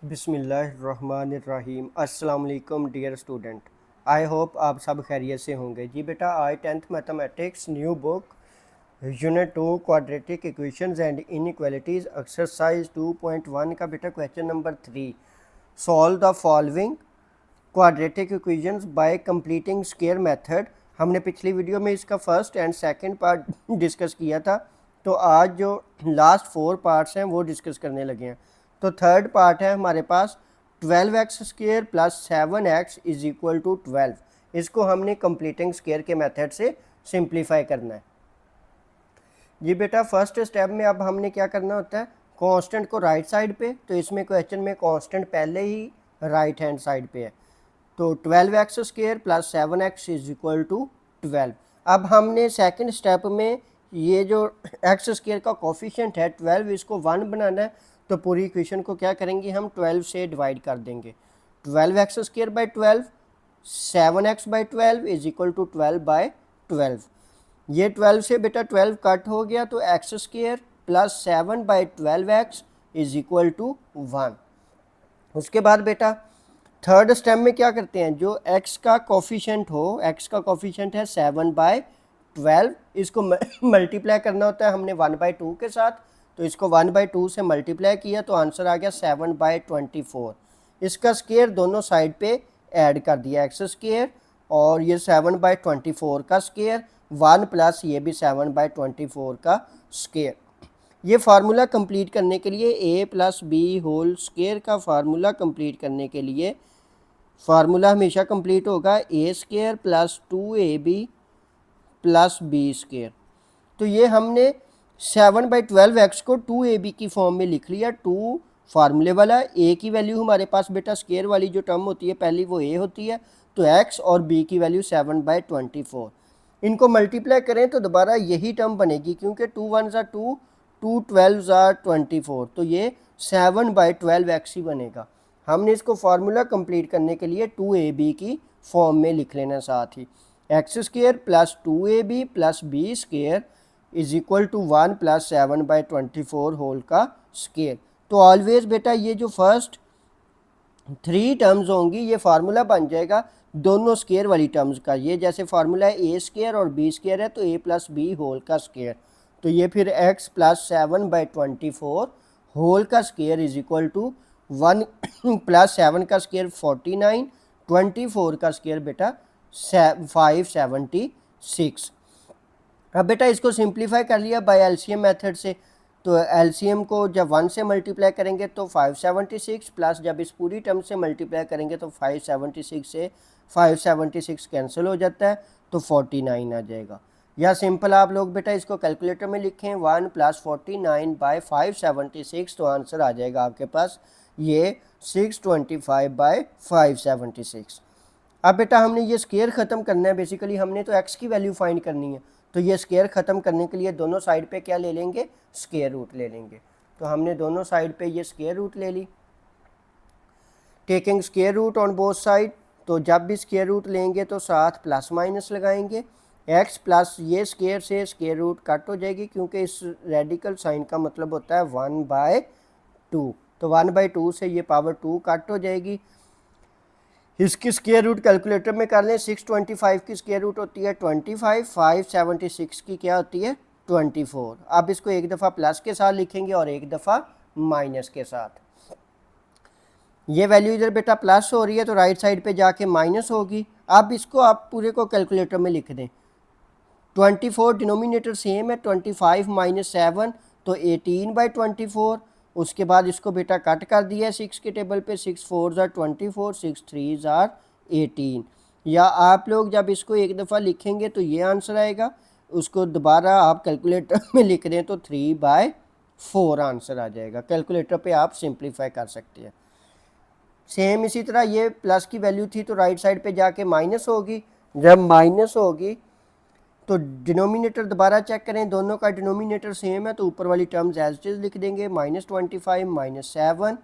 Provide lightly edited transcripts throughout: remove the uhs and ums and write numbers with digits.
बिस्मिल्लाहिर्रहमानिर्रहीम। अस्सलाम वालेकुम डियर स्टूडेंट। आई होप आप सब खैरियत से होंगे। जी बेटा, आज 10th mathematics new book unit 2 quadratic equations and inequalities exercise 2.1 का बेटा question number 3, solve the following quadratic equations bye completing square method. हमने पिछली वीडियो में इसका first and second part discuss किया था, तो आज जो लास्ट 4 पार्ट्स हैं वो डिस्कस करने लगे हैं। तो थर्ड पार्ट है हमारे पास 12x² plus 7x is equal to 12। इसको हमने कंप्लीटिंग स्क्वायर के मेथड से सिंप्लीफाई करना है। जी बेटा, फर्स्ट स्टेप में अब हमने क्या करना होता है, कांस्टेंट को राइट साइड पे, तो इसमें क्वेश्चन में कांस्टेंट पहले ही राइट हैंड साइड पे है, तो 12x² plus 7x is equal to 12। अब हमने सेकंड स्टेप में ये जो x² का कोफिशिएंट है 12, इसको 1 बनाना है, तो पूरी इक्वेशन को क्या करेंगे हम 12 से डिवाइड कर देंगे। 12x² by 12, 7x by 12 is equal to 12 by 12। ये 12 से बेटा 12 कट हो गया, तो x² plus 7 by 12x is equal to 1। उसके बाद बेटा थर्ड स्टेप में क्या करते हैं, जो x का कोफिशिएंट हो, x का कोफिशिएंट है 7 बाई 12, इसको मल्टीप्लाई करना होता है हमने 1/2 के साथ, तो इसको 1/2 से मल्टीप्लाई किया तो आंसर आ गया 7/24। इसका स्क्वायर दोनों साइड पे ऐड कर दिया, x² और ये 7/24 का स्क्वायर 1 प्लस ये भी 7/24 का स्क्वायर। ये फार्मूला कंप्लीट करने के लिए a plus B whole square का फार्मूला कंप्लीट करने के लिए फार्मूला हमेशा कंप्लीट होगा a² plus 2ab plus b²। तो ये हमने 7/12x को 2ab की फॉर्म में लिख लिया। 2 फार्मूले वाला, a की वैल्यू हमारे पास बेटा स्क्वायर वाली जो टर्म होती है पहली वो a होती है, तो x और b की वैल्यू 7/24। इनको मल्टीप्लाई करें तो दोबारा यही टर्म बनेगी, क्योंकि 2 1 2, 2 12 24, तो ये 7/12x ही बनेगा। हमने इसको फार्मूला कंप्लीट करने के लिए 2ab की फॉर्म में लिख लेना साथ ही, x² plus 2ab plus b² is equal to 1 plus 7/24 whole का स्क्वायर। तो ऑलवेज बेटा ये जो फर्स्ट 3 टर्म्स होंगी ये फार्मूला बन जाएगा दोनों स्क्वायर वाली टर्म्स का। ये जैसे फार्मूला है a² और b² है, तो a प्लस बी होल का स्क्वायर, तो ये फिर x प्लस 7/24 होल का square is equal to 1 plus 7 का स्क्वायर 49, 24 का स्क्वायर बेटा 576। अब बेटा इसको सिंप्लीफाई कर लिया बाय एलसीएम मेथड से, तो एलसीएम को जब 1 से मल्टीप्लाई करेंगे तो 576, प्लस जब इस पूरी टर्म से मल्टीप्लाई करेंगे तो 576 से 576 कैंसिल हो जाता है, तो 49 आ जाएगा। या सिंपल आप लोग बेटा इसको कैलकुलेटर में लिखें 1 प्लस 49 बाई 576, तो आंसर आ जाएगा आपके पास ये 625 बाई 576। अब बेटा हमने ये स्क्वायर ख़त्म करना है, बेसिकली हमने तो x की वैल्यू फाइंड करनी है, तो ये स्क्वायर ख़त्म करने के लिए दोनों साइड पे क्या ले लेंगे, स्क्वायर रूट ले लेंगे। तो हमने दोनों साइड पे ये स्क्वायर रूट ले ली, taking square root on both side. तो जब भी स्क्वायर रूट लेंगे तो साथ प्लस माइनस लगाएंगे, x प्लस ये स्क्वायर से स्क्वायर रूट कट हो जाएगी, क्योंकि इस रेडिकल साइन का मतलब होता है 1/2, तो 1/2 से ये पावर 2 कट हो जाएगी। इसकी स्क्वायर रूट कैलकुलेटर में कर लें, 625 की स्क्वायर रूट होती है 25, 576 की क्या होती है 24। अब इसको एक दफ़ा प्लस के साथ लिखेंगे और एक दफ़ा माइनस के साथ। ये वैल्यू इधर बेटा प्लस हो रही है, तो राइट साइड पे जाके माइनस होगी। अब इसको आप पूरे को कैलकुलेटर में लिख दें, 24 डिनोमिनेटर सेम है, 25 माइनस 7 तो 18/24। उसके बाद इसको बेटा कट कर दिया है 6 के टेबल पे, 6 4 24, 6 3 18। या आप लोग जब इसको एक दफ़ा लिखेंगे तो ये आंसर आएगा, उसको दोबारा आप कैलकुलेटर में लिख दें तो 3/4 आंसर आ जाएगा। कैलकुलेटर पे आप सिंप्लीफाई कर सकते हैं। सेम इसी तरह ये प्लस की वैल्यू थी, तो राइट साइड पे जाके माइनस होगी, जब माइनस होगी तो डिनोमिनेटर दोबारा चेक करें, दोनों का डिनोमिनेटर सेम है, तो ऊपर वाली टर्म्स एज इट इज लिख देंगे, -25 -7,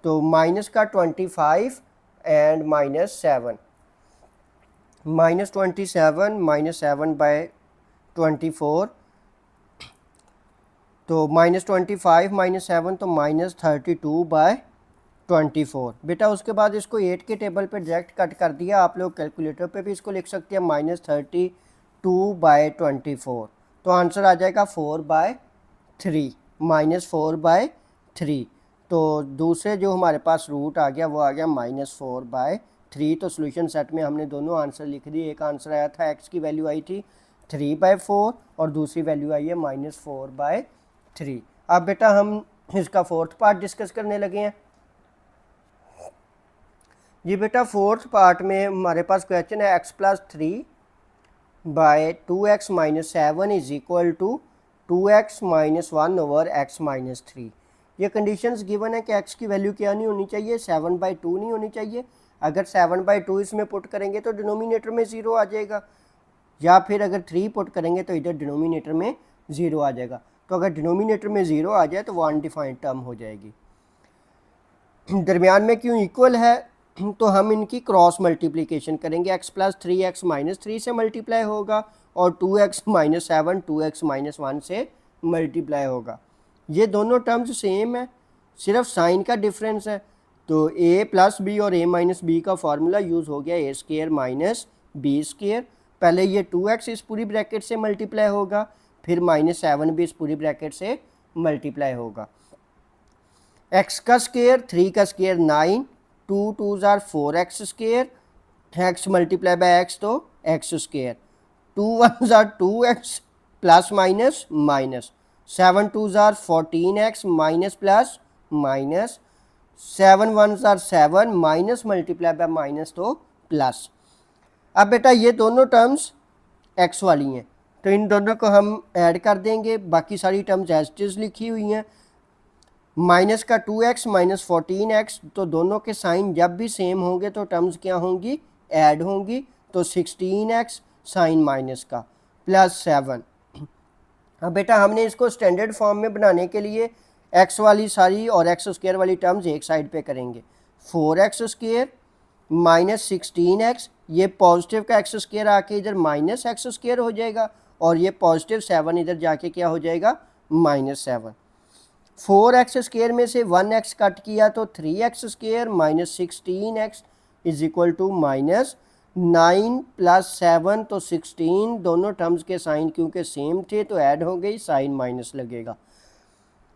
तो माइनस का 25 एंड -7, -27 -7/24, तो -25 -7 तो -32/24। 24। बेटा उसके बाद इसको 8 के टेबल पे डायरेक्ट कट कर दिया, आप लोग कैलकुलेटर पे भी इसको लिख सकते हैं, -32/24, तो आंसर आ जाएगा 4/3, -4/3। तो दूसरे जो हमारे पास रूट आ गया वो आ गया -4/3। तो सोल्यूशन सेट में हमने दोनों आंसर लिख दिए। एक आंसर आया था, एक्स की वैल्यू आई थी 3/4 और दूसरी वैल्यू आई है -4/3। अब बेटा हम इसका फोर्थ पार्ट डिस्कस करने लगे हैं। जी बेटा फोर्थ पार्ट में हमारे पास क्वेश्चन है x+3/2x-7 is equal to 2x-1/x-3। ये कंडीशंस गिवन है कि x की वैल्यू क्या नहीं होनी चाहिए, 7/2 नहीं होनी चाहिए। अगर 7/2 इसमें पुट करेंगे तो डिनोमिनेटर में 0 आ जाएगा, या फिर अगर 3 पुट करेंगे तो इधर डिनोमिनेटर में 0 आ जाएगा। तो अगर डिनोमिनेटर में 0 आ जाए तो वो अनडिफाइंड टर्म हो जाएगी। दरमियान में क्यों इक्वल है, तो हम इनकी क्रॉस मल्टीप्लिकेशन करेंगे। x+3 x-3 से मल्टीप्लाई होगा और 2x-7 2x-1 से मल्टीप्लाई होगा। ये दोनों टर्म्स सेम है, सिर्फ साइन का डिफरेंस है। तो a+b और a-b का फार्मूला यूज़ हो गया a² - b²। पहले ये 2x इस पूरी ब्रैकेट से मल्टीप्लाई होगा, फिर -7 भी इस पूरी ब्रैकेट से मल्टीप्लाई होगा। x का स्क्वायर, 3 का square 9, 2 2s are 4x², x multiply by x तो x², 2 1s are 2x plus minus minus, 7 2s are 14x minus plus minus, 7 1s are 7 minus multiply by minus तो plus. अब बेटा ये दोनों terms x वाली हैं, तो इन दोनों को हम ऐड कर देंगे। बाकी सारी टर्म्स एज इट इज लिखी हुई हैं। माइनस का 2x माइनस 14x, तो दोनों के साइन जब भी सेम होंगे तो टर्म्स क्या होंगी, ऐड होंगी। तो 16x साइन माइनस का प्लस 7। अब बेटा हमने इसको स्टैंडर्ड फॉर्म में बनाने के लिए x वाली सारी और x² वाली टर्म्स एक साइड पे करेंगे। 4x² माइनस 16x, ये पॉजिटिव का x² आके इधर माइनस x² हो जाएगा, और ये पॉजिटिव 7 इधर जाके क्या हो जाएगा, -7। 4x² में से 1x कट किया तो 3x² minus 16x is equal to -9 plus 7, तो 16। दोनों टर्म्स के साइन क्योंकि सेम थे तो ऐड हो गई, साइन माइनस लगेगा।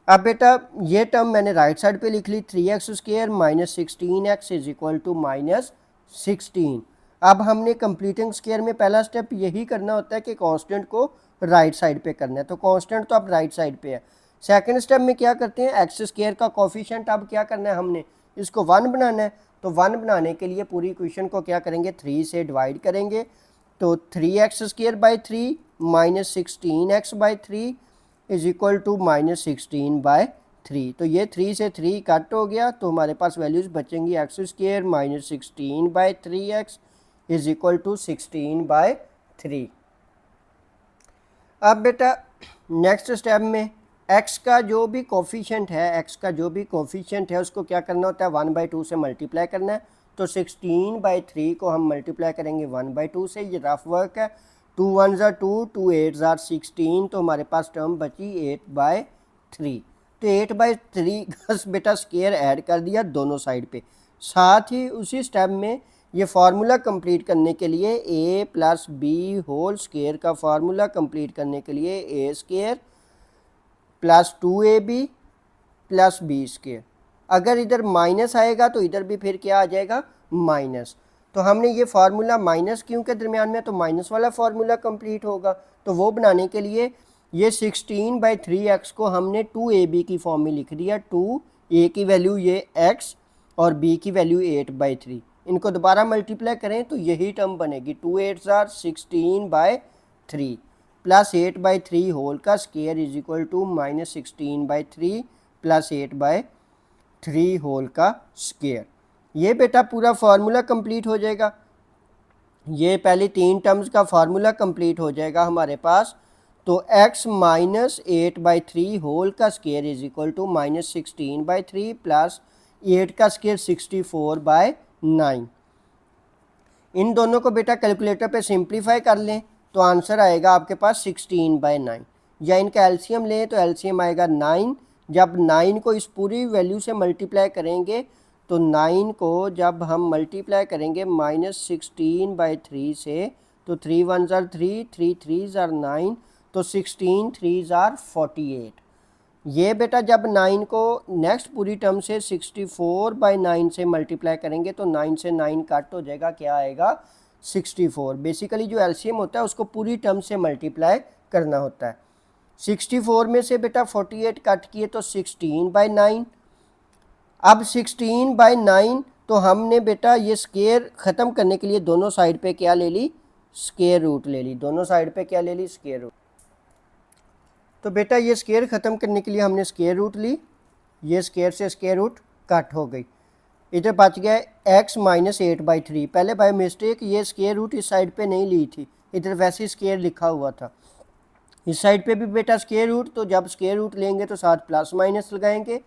अब बेटा ये टर्म मैंने राइट साइड पे लिख ली, 3x² minus 16x is equal to -16। अब हमने कंप्लीटिंग स्क्वायर में पहला स्टेप यही करना होता है कि कांस्टेंट को राइट साइड पे करना है, तो कांस्टेंट तो अब राइट साइड पे है। सेकंड स्टेप में क्या करते हैं, x² का कोफिशिएंट अब क्या करना है, हमने इसको 1 बनाना है। तो 1 बनाने के लिए पूरी इक्वेशन को क्या करेंगे, 3 से डिवाइड करेंगे। तो 3x² minus 16x/3 is equal to -16/3। तो ये 3 से 3 कट हो गया, तो हमारे पास वैल्यूज़ बचेंगी x² minus 16/3x is equal to 16/3। अब बेटा नेक्स्ट स्टेप में x का जो भी कोफिशिएंट है उसको क्या करना होता है, 1/2 से मल्टीप्लाई करना है। तो 16/3 को हम मल्टीप्लाई करेंगे 1/2 से, ये रफ वर्क है। 2 1s are 2, 2 8s are 16, तो हमारे पास टर्म बची 8/3। तो 8/3 का बेटा स्क्वायर ऐड कर दिया दोनों साइड पे। साथ ही उसी स्टेप में ये फार्मूला कंप्लीट करने के लिए a+b होल स्क्वायर का फार्मूला कंप्लीट करने के लिए a² plus 2ab plus b²। अगर इधर माइनस आएगा तो इधर भी फिर क्या आ जाएगा, माइनस। तो हमने ये फार्मूला माइनस क्यों के दरमियान में, तो माइनस वाला फार्मूला कंप्लीट होगा। तो वो बनाने के लिए ये 16/3x को हमने 2ab की फॉर्म में लिख दिया। 2a की वैल्यू ये x और b की वैल्यू 8/3। इनको दोबारा मल्टीप्लाई करें तो यही टर्म बनेगी, 2 8s are 16/3 प्लस 8/3 होल का square is equal to -16/3 plus 8/3 whole का स्क्वायर। ये बेटा पूरा फार्मूला कंप्लीट हो जाएगा। ये पहले 3 टर्म्स का फार्मूला कंप्लीट हो जाएगा हमारे पास। तो x माइनस 8/3 होल का square is equal to -16/3 plus 8 का स्क्वायर 64/9। इन दोनों को बेटा कैलकुलेटर पे सिंप्लीफाई कर लें तो आंसर आएगा आपके पास 16/9, या इनका एलसीएम लें तो एलसीएम आएगा 9। जब 9 को इस पूरी वैल्यू से मल्टीप्लाई करेंगे तो 9 को जब हम मल्टीप्लाई करेंगे -16/3 से, तो 3 1 ज़ार 3, 3 3 ज़ार 9, तो 16 3 ज़ार 48। ये बेटा जब 9 को नेक्स्ट पूरी टर्म से 64/9 से मल्टीप्लाई करेंगे तो 9 से 9 कट हो जाएगा, क्या आएगा 64। बेसिकली जो एलसीएम होता है उसको पूरी टर्म से मल्टीप्लाई करना होता है। 64 में से बेटा 48 कट किए तो 16/9। अब 16/9 तो हमने बेटा ये स्केयर ख़त्म करने के लिए दोनों साइड पे क्या ले ली, स्केयर रूट ले ली। दोनों साइड पे क्या ले ली, स्केयर रूट। तो बेटा ये स्केयर ख़त्म करने के लिए हमने स्केयर रूट ली, ये स्केयर से स्केयर रूट कट हो गई, इधर बच गया x -8/3। पहले बाय मिस्टेक ये स्केयर रूट इस साइड पे नहीं ली थी, इधर वैसे स्केयर लिखा हुआ था। इस साइड पे भी बेटा स्केयर रूट, तो जब स्केयर रूट लेंगे तो साथ प्लस माइनस लगाएंगे।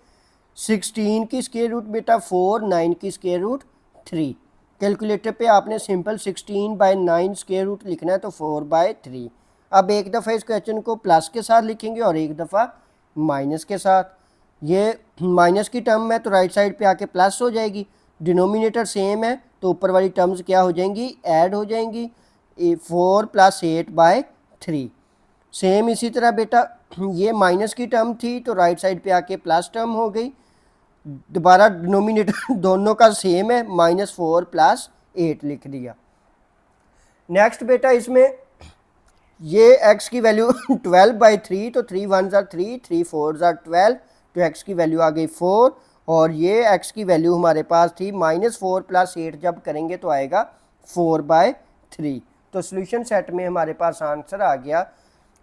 16 की स्केयर रूट बेटा 4, 9 की स्केयर रूट 3। कैलकुलेटर पे आपने सिंपल 16/9 स्केयर रूट लिखना है, तो 4/3। अब एक दफ़ा इस क्वेश्चन को प्लस के साथ लिखेंगे और एक दफ़ा माइनस के साथ। ये माइनस की टर्म है तो राइट साइड पे आके प्लस हो जाएगी, डिनोमिनेटर सेम है तो ऊपर वाली टर्म्स क्या हो जाएंगी, ऐड हो जाएंगी। 4 + 8/3। सेम इसी तरह बेटा ये माइनस की टर्म थी तो राइट साइड पे आके प्लस टर्म हो गई, दोबारा डिनोमिनेटर दोनों का सेम है, -4 + 8 लिख दिया। नेक्स्ट बेटा इसमें ये x की वैल्यू 12/3, तो 3 1 ज़ार 3, 3 4 ज़ार 12, तो x की वैल्यू आ गई 4। और ये x की वैल्यू हमारे पास थी -4 + 8, जब करेंगे तो आएगा 4/3। तो सॉल्यूशन सेट में हमारे पास आंसर आ गया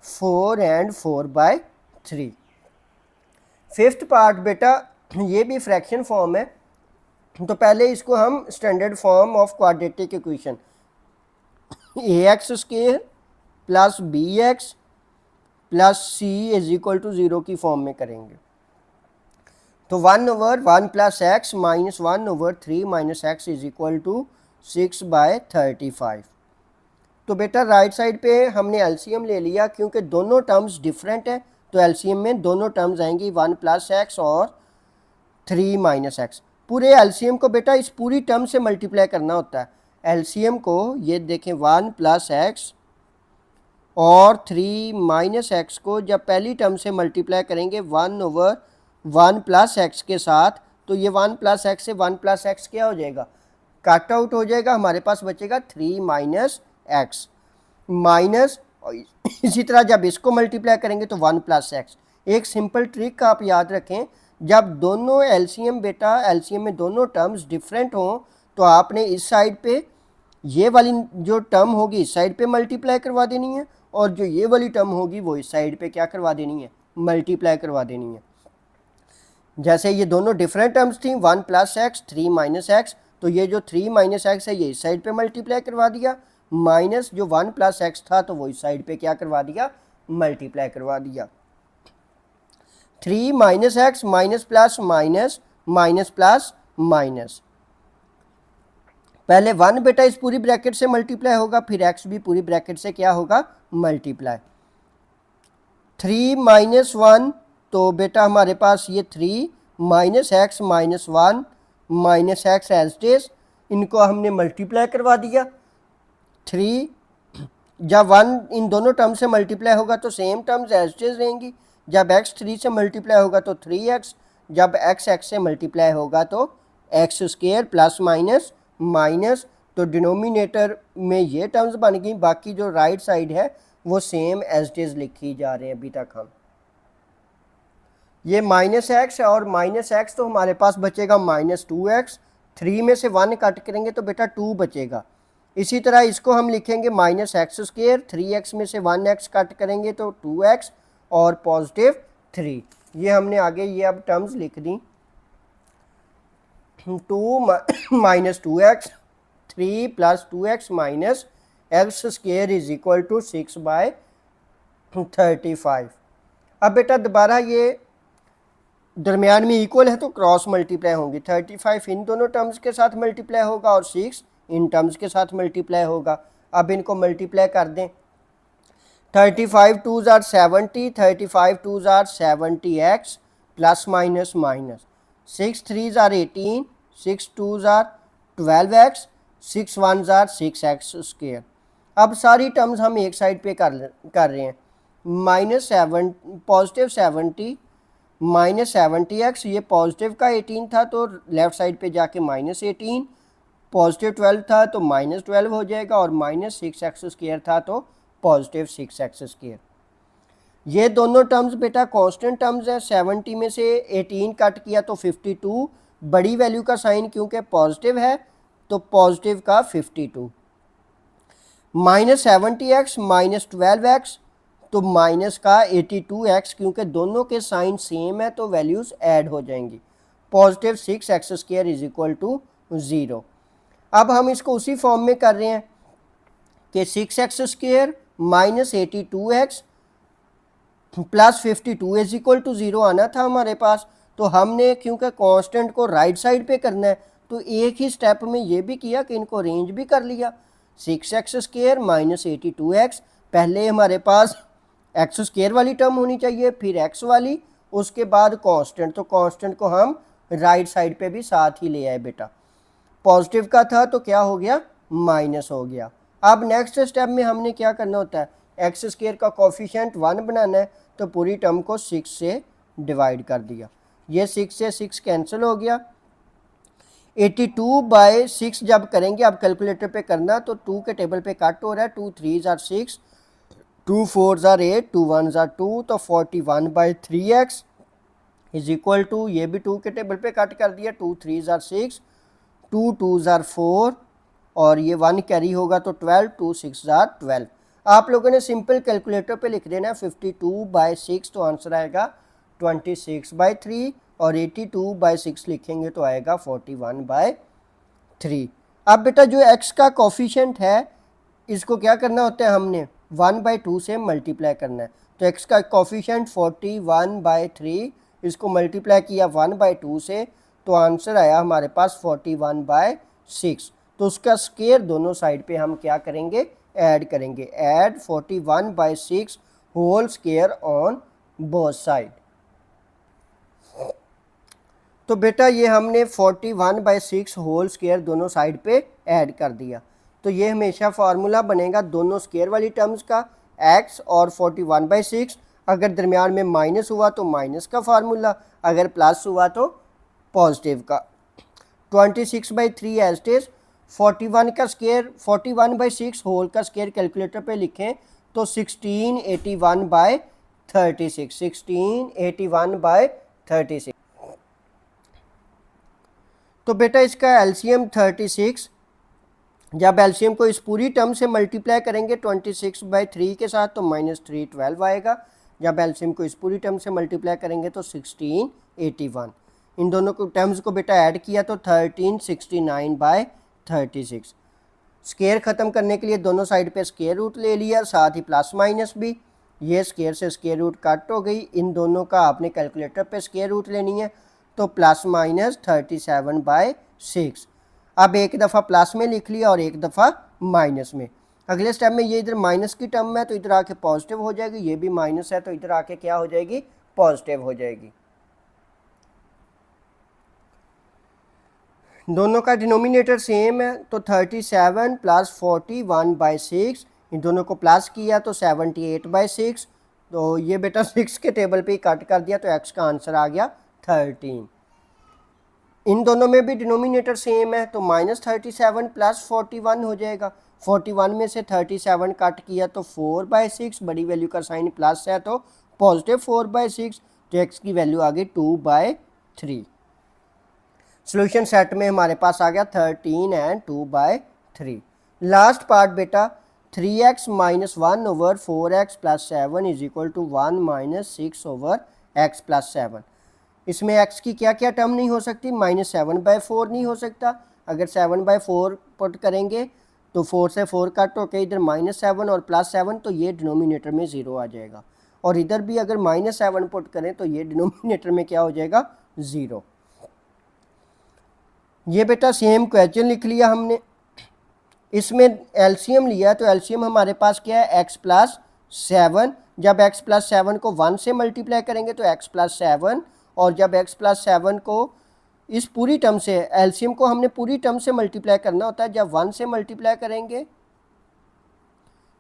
4 और 4/3। फिफ्थ पार्ट बेटा ये भी फ्रैक्शन फॉर्म है, तो पहले इसको हम standard form of quadratic equation ax² + bx + c = 0 की फॉर्म में करेंगे। तो 1/1 + x - 1/3 - x = 6/35। तो बेटा राइट साइड पे हमने एलसीएम ले लिया, क्योंकि दोनों टर्म्स डिफरेंट है तो एलसीएम में दोनों टर्म्स आएंगी 1 + x और 3 - x। पूरे एलसीएम को बेटा इस पूरी टर्म से मल्टीप्लाई करना होता है। एलसीएम को ये देखें 1 + x और 3 - x को जब पहली टर्म से मल्टीप्लाई करेंगे 1/1 + x के साथ, तो ये 1 + x से 1 + x क्या हो जाएगा, कट आउट हो जाएगा, हमारे पास बचेगा 3 - x माइनस। इसी तरह जब इसको मल्टीप्लाई करेंगे तो 1 + x। एक सिंपल ट्रिक आप याद रखें, जब दोनों एलसीएम बेटा एलसीएम में दोनों टर्म्स डिफरेंट हों तो आपने इस साइड पे ये वाली जो टर्म होगी इस साइड पे मल्टीप्लाई करवा देनी है, और जो ये वाली टर्म होगी वो इस साइड पे क्या करवा देनी है, मल्टीप्लाई करवा देनी है। जैसे ये दोनों डिफरेंट टर्म्स थी 1 + x 3 - x, तो ये जो 3 - x है ये इस साइड पे मल्टीप्लाई करवा दिया, माइनस जो 1 + x था तो वो इस साइड पे क्या करवा दिया, मल्टीप्लाई करवा दिया। 3 - x minus plus minus minus plus minus, पहले 1 बेटा इस पूरी ब्रैकेट से मल्टीप्लाई होगा, फिर x भी पूरी ब्रैकेट से क्या होगा, मल्टीप्लाई। 3 - 1, तो बेटा हमारे पास ये 3 - x - 1 - x as it is, इनको हमने मल्टीप्लाई करवा दिया। 3 जब 1 इन दोनों टर्म से मल्टीप्लाई होगा तो same terms as it is रहेंगी। जब x 3 से मल्टीप्लाई होगा तो 3x, जब x से मल्टीप्लाई होगा तो x² प्लस माइनस माइनस, तो डिनोमिनेटर में ये टर्म्स बन गई, बाकी जो राइट साइड है वो सेम एज इट इज लिखी जा रहे हैं अभी तक हम। ये -x और -x, तो हमारे पास बचेगा -2x। 3 में से 1 कट करेंगे तो बेटा 2 बचेगा। इसी तरह इसको हम लिखेंगे -x², 3x में से 1x कट करेंगे तो 2x और +3। ये हमने आगे ये अब टर्म्स लिख दी, 2 - 2x 3 + 2x - x² = 6/35। अब बेटा दोबारा ये दरमियान में इक्वल है तो क्रॉस मल्टीप्लाई होंगी, 35 इन दोनों टर्म्स के साथ मल्टीप्लाई होगा और 6 इन टर्म्स के साथ मल्टीप्लाई होगा। अब इनको मल्टीप्लाई कर दें, 35 2 ज़ार 70, 35 2 ज़ार 70x प्लस माइनस माइनस, 6 3 ज़ार 18, 6 2 ज़ार 12x, 6 1 ज़ार 6x स्क्वेयर। अब सारी टर्म्स हम एक साइड पे कर रहे हैं। -7 पॉजिटिव 70 -70x, ये पॉजिटिव का 18 था तो लेफ़्ट साइड पे जाके -18, पॉजिटिव 12 था तो -12 हो जाएगा, और -6x स्क्वेयर था तो पॉजिटिव 6x स्क्वेयर। ये दोनों टर्म्स बेटा कांस्टेंट टर्म्स हैं। 70 में से 18 कट किया तो 52, बड़ी वैल्यू का साइन क्योंकि पॉजिटिव है तो पॉजिटिव का 52। -70x -12x तो माइनस का 82x, क्योंकि दोनों के साइन सेम है तो वैल्यूज़ ऐड हो जाएंगी। Positive 6x square is equal to 0। अब हम इसको उसी फॉर्म में कर रहे हैं कि 6x square -82x plus 52 is equal to 0 आना था हमारे पास। तो हमने क्योंकि कांस्टेंट को राइट साइड पे करना है तो एक ही स्टेप में ये भी किया कि इनको रेंज भी कर लिया। 6x स्क्वेयर -82x, पहले हमारे पास एक्स स्क्वेयर वाली टर्म होनी चाहिए, फिर एक्स वाली, उसके बाद कांस्टेंट। तो कांस्टेंट को हम राइट साइड पे भी साथ ही ले आए बेटा। पॉजिटिव का था तो क्या हो गया, माइनस हो गया। अब नेक्स्ट स्टेप में हमने क्या करना होता है, एक्स स्क्वेयर का कोफिशिएंट 1 बनाना है, तो पूरी टर्म को 6 से डिवाइड कर दिया। ये 6 से 6 कैंसिल हो गया। 82/6 जब करेंगे, अब कैलकुलेटर पे करना, तो 2 के टेबल पे कट हो रहा है, 2 3 ज़ार 6, 2 4 ज़ार 8, 2 1 ज़ार 2, तो 41/3x इज इक्वल टू, ये भी 2 के टेबल पे कट कर दिया, 2 3 ज़ार 6, 2 2 ज़ार 4, और ये 1 कैरी होगा तो 12, 2 6 ज़ार 12। आप लोगों ने सिंपल कैलकुलेटर पे लिख देना है 52/6, तो आंसर आएगा 26/3, और 82/6 लिखेंगे तो आएगा 41/3। अब बेटा जो x का कोफिशिएंट है इसको क्या करना होता है, हमने 1/2 से मल्टीप्लाई करना है। तो x का कोफिशिएंट 41/3, इसको मल्टीप्लाई किया 1/2 से, तो आंसर आया हमारे पास 41/6। तो उसका स्क्वायर दोनों साइड पे हम क्या करेंगे, ऐड करेंगे। Add 41/6 whole square on both side. तो बेटा ये हमने 41/6 होल स्क्वायर दोनों साइड पे ऐड कर दिया। तो ये हमेशा फार्मूला बनेगा दोनों स्क्वायर वाली टर्म्स का, x और 41/6। अगर दरमियान में माइनस हुआ तो माइनस का फार्मूला, अगर प्लस हुआ तो पॉजिटिव का। 26/3 एज इट इज। 41 का स्क्वायर 41/6 होल का स्क्वायर कैलकुलेटर पे लिखें तो 1681/36, 1681/36। तो बेटा इसका एलसीएम 36, जब एलसीएम को इस पूरी टर्म से मल्टीप्लाई करेंगे 26/3 के साथ तो -3 12 आएगा। जब एलसीएम को इस पूरी टर्म से मल्टीप्लाई करेंगे तो 1681। इन दोनों को टर्म्स को बेटा ऐड किया तो 1369/36। स्क्वायर ख़त्म करने के लिए दोनों साइड पे स्क्वायर रूट ले लिया, साथ ही प्लस माइनस भी। ये स्क्वायर से स्क्वायर रूट कट हो गई, इन दोनों का आपने कैलकुलेटर पे स्क्वायर रूट लेनी है, तो +-37/6। अब एक दफ़ा प्लस में लिख लिया और एक दफ़ा माइनस में। अगले स्टेप में ये इधर माइनस की टर्म है तो इधर आके पॉजिटिव हो जाएगी, ये भी माइनस है तो इधर आके क्या हो जाएगी, पॉजिटिव हो जाएगी। दोनों का डिनोमिनेटर सेम है तो 37 + 41/6, इन दोनों को प्लस किया तो 78/6। तो ये बेटा 6 के टेबल पे ही कट कर दिया तो x का आंसर आ गया 13। इन दोनों में भी डिनोमिनेटर सेम है तो -37 + 41 हो जाएगा। 41 में से 37 कट किया तो 4/6, बड़ी वैल्यू का साइन प्लस है तो पॉजिटिव 4/6, तो x की वैल्यू आ गई 2/3। सोल्यूशन सेट में हमारे पास आ गया 13 एंड 2/3। लास्ट पार्ट बेटा 3x - 1/4x + 7 is equal to 1 - 6/x + 7। इसमें x की क्या क्या टर्म नहीं हो सकती, -7/4 नहीं हो सकता। अगर 7/4 पुट करेंगे तो 4 से 4 कट होकर इधर -7 और +7, तो ये डिनोमिनेटर में 0 आ जाएगा। और इधर भी अगर -7 पुट करें तो ये डिनोमिनेटर में क्या हो जाएगा, 0। ये बेटा सेम क्वेश्चन लिख लिया हमने। इसमें एलसीएम लिया तो एलसीएम हमारे पास क्या है, x + 7। जब x + 7 को 1 से मल्टीप्लाई करेंगे तो x + 7, और जब x + 7 को इस पूरी टर्म से, एलसीएम को हमने पूरी टर्म से मल्टीप्लाई करना होता है। जब 1 से मल्टीप्लाई करेंगे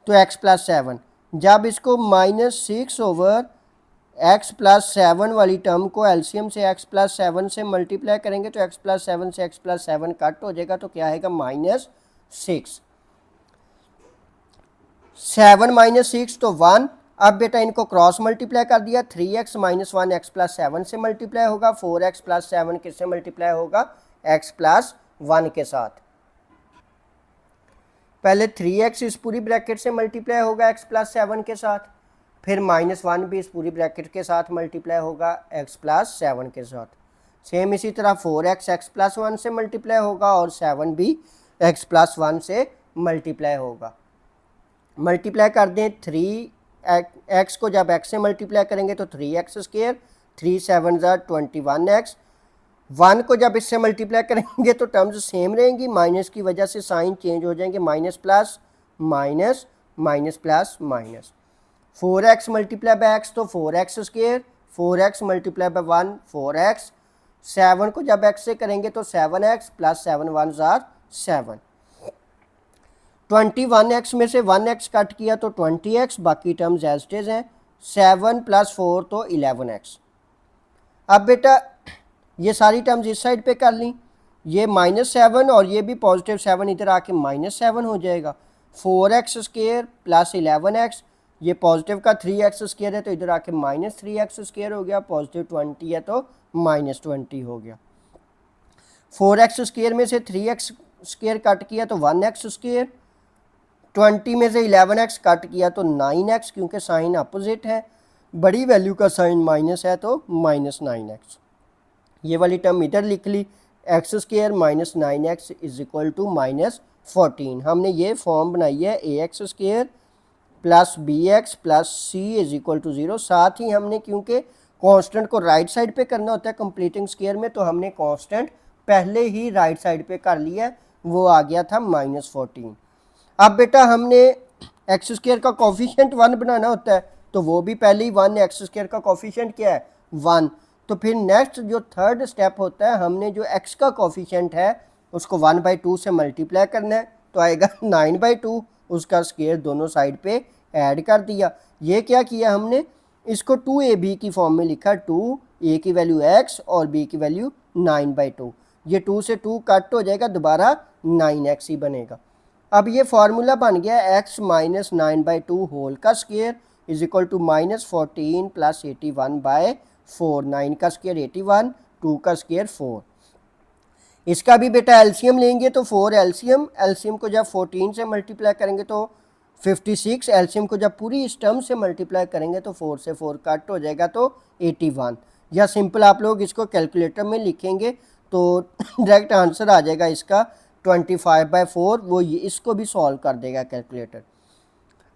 तो x+7, जब इसको -6/x+7 वाली टर्म को एलसीएम से x+7 से मल्टीप्लाई करेंगे तो x+7 से x+7 कट हो जाएगा, तो क्या आएगा -6। 7 - 6 तो 1। अब बेटा इनको क्रॉस मल्टीप्लाई कर दिया, 3x - 1 x+7 से मल्टीप्लाई होगा, 4x+7 किससे मल्टीप्लाई होगा, x+1 के साथ। पहले 3x इस पूरी ब्रैकेट से मल्टीप्लाई होगा x+7 के साथ, फिर -1 भी इस पूरी ब्रैकेट के साथ मल्टीप्लाई होगा x+7 के साथ। सेम इसी तरह 4x x+1 से मल्टीप्लाई होगा और 7 भी x+1 से मल्टीप्लाई होगा। मल्टीप्लाई कर दें, 3x को जब x से मल्टीप्लाई करेंगे तो 3x², 3 7 21x। 1 को जब इससे मल्टीप्लाई करेंगे तो टर्म्स सेम रहेंगी, माइनस की वजह से साइन चेंज हो जाएंगे, minus plus minus minus plus minus. 4x multiply by x तो 4x², 4x multiply by 1 4x। 7 को जब x से करेंगे तो 7x प्लस 7 1 7। 21x में से 1x कट किया तो 20x, बाकी टर्म्स एज इट इज हैं। 7 + 4 तो 11x। अब बेटा ये सारी टर्म्स इस साइड पे कर ली, ये -7 और ये भी +7 इधर आके -7 हो जाएगा। 4x² प्लस 11x, ये पॉजिटिव का 3x² है तो इधर आके -3x² हो गया, +20 है तो -20 हो गया। 4x² में से 3x² कट किया तो 1x², 20 में से 11x कट किया तो 9x, क्योंकि साइन अपोजिट है, बड़ी वैल्यू का साइन माइनस है तो -9x। ये वाली टर्म इधर लिख ली, x² - 9x = -14। हमने ये फॉर्म बनाई है ax² plus bx plus c = 0। साथ ही हमने, क्योंकि कांस्टेंट को राइट साइड पे करना होता है कंप्लीटिंग स्क्वायर में, तो हमने कांस्टेंट पहले ही राइट साइड पे कर लिया है, वो आ गया था -14। अब बेटा हमने x² का कोफिशिएंट 1 बनाना होता है, तो वो भी पहले ही 1, x² का कोफिशिएंट क्या है 1। तो फिर नेक्स्ट जो थर्ड स्टेप होता है, हमने जो x का कोफिशिएंट है उसको 1/2 से मल्टीप्लाई करना है, तो आएगा 9/2, उसका स्क्वायर दोनों साइड पे ऐड कर दिया। ये क्या किया हमने, इसको 2ab की फॉर्म में लिखा, 2a की वैल्यू x और b की वैल्यू 9/2। ये 2 से 2 कट हो जाएगा, दोबारा 9x ही बनेगा। अब ये फार्मूला बन गया x - 9/2 होल का स्क्वायर = -14 + 81/4। 9 का स्क्वायर 81, 2 का स्क्वायर 4। इसका भी बेटा एलसीएम लेंगे तो 4 एलसीएम को जब 14 से मल्टीप्लाई करेंगे तो 56, एलसीएम को जब पूरी इस टर्म से मल्टीप्लाई करेंगे तो 4 से 4 कट हो जाएगा तो 81। या सिंपल आप लोग इसको कैलकुलेटर में लिखेंगे तो डायरेक्ट आंसर आ जाएगा इसका 25/4, वो इसको भी सॉल्व कर देगा कैलकुलेटर।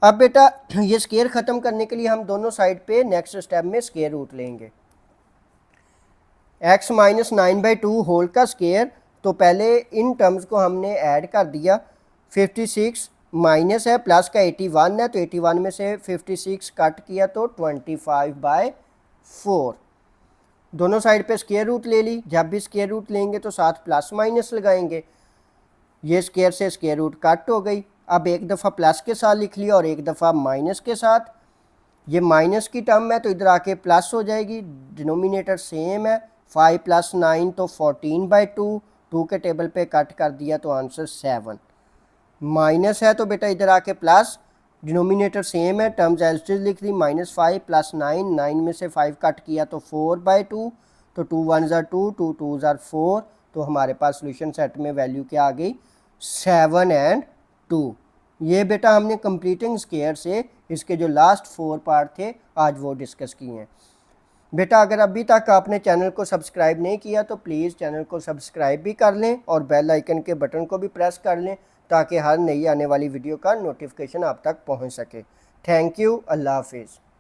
अब बेटा ये स्क्वायर ख़त्म करने के लिए हम दोनों साइड पे नेक्स्ट स्टेप में स्क्वायर रूट लेंगे। x - 9/2 होल का स्क्वायर, तो पहले इन टर्म्स को हमने ऐड कर दिया। 56 माइनस है, प्लस का 81 है, तो 81 में से 56 कट किया तो 25/4। दोनों साइड पे स्क्वायर रूट ले ली। जब भी स्क्वायर रूट लेंगे तो साथ प्लस माइनस लगाएंगे, ये स्क्वायर से स्क्वायर रूट कट हो गई। अब एक दफ़ा प्लस के साथ लिख लिया और एक दफ़ा माइनस के साथ। ये माइनस की टर्म है तो इधर आके प्लस हो जाएगी, डिनोमिनेटर सेम है। 5 + 9 तो 14/2, 2 के टेबल पे कट कर दिया तो आंसर 7। माइनस है तो बेटा इधर आके प्लस, डिनोमिनेटर सेम है, टर्म्स एज इट इज लिख दी। -5 + 9, 9 में से 5 कट किया तो 4/2, तो 2 1 2, 2 2 4, तो हमारे पास सोल्यूशन सेट में वैल्यू क्या आ गई 7 और 2। ये बेटा हमने कंप्लीटिंग स्क्वायर से इसके जो लास्ट 4 पार्ट थे आज वो डिस्कस किए हैं। बेटा अगर अभी तक आपने चैनल को सब्सक्राइब नहीं किया तो प्लीज़ चैनल को सब्सक्राइब भी कर लें और बेल आइकन के बटन को भी प्रेस कर लें ताकि हर नई आने वाली वीडियो का नोटिफिकेशन आप तक पहुंच सके। थैंक यू, अल्लाह हाफिज़।